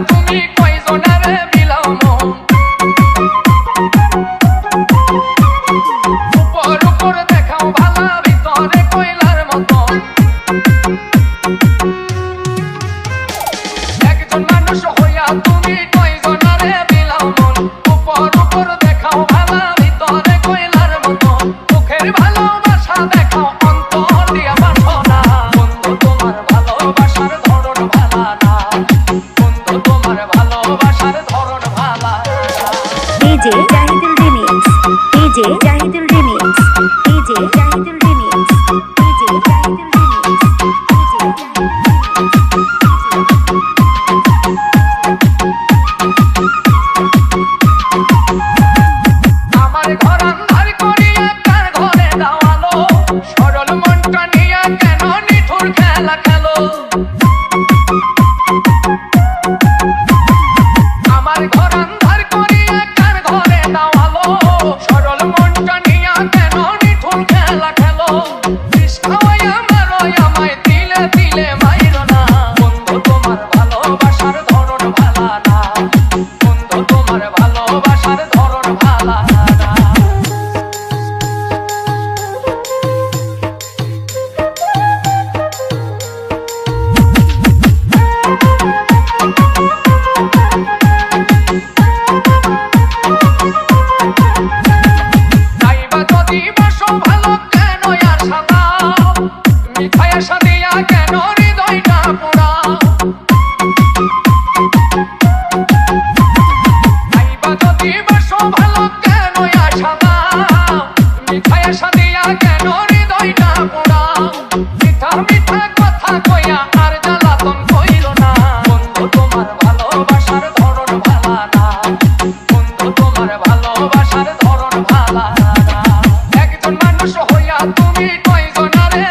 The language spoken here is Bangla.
তুমি কয়জনারে বিলাও মন উপর উপর দেখাও ভালা ভিতরে কয়লার মতন একজন মানুষ হইয়া তুমি কয়জনারে বিলাও মন উপর উপর দেখাও ভালা ভিতরে কয়লার মতন মুখের ভালোবাসা দেখাও অন্তর দিয়া বাসো না বন্ধু তোমার ভালোবাসার ধরন ভালা না বন্ধু তোমার ভালোবাসার ধরন ভালা DJ Jahidul remix DJ Jahidul remix DJ Jahidul remix DJ Jahidul remix আমার ঘর আন্ধার করিয়া কার ঘরে দাওয়ালো সরল মনটা নিয়া কেন নিঠুর খেলা খেলো আমার ঘর আন্ধার করিয়া কার ঘরে দাওয়ালো সরল মনটা নিয়া কেন নিঠুর খেলা খেলো বিষ খাওয়াইয়া মারো আমায় তিলে তিলে মাইরো না বন্ধু তোমার ভালোবাসার ধরন ভালা না বন্ধু তোমার ভালোবাসার ধরন ভালা না তাইবা যদি বাসো ভালো কেন আর সাদা মিঠাই আশা দিয়া কেন হৃদয়টা পোড়াও তাইবা যদি বাসো ভালো কেন আর সাদা মিঠাই আশা দিয়া কেন হৃদয়টা পোড়াও মিঠা মিঠা কথা কইয়া আর জ্বালাতন কইরো না বন্ধু তোমার ভালোবাসার ধরন ভালা না বন্ধু তোমার ভালোবাসার ধরন ভালা না একজন মানুষ হইয়া তুমি কয়জনারে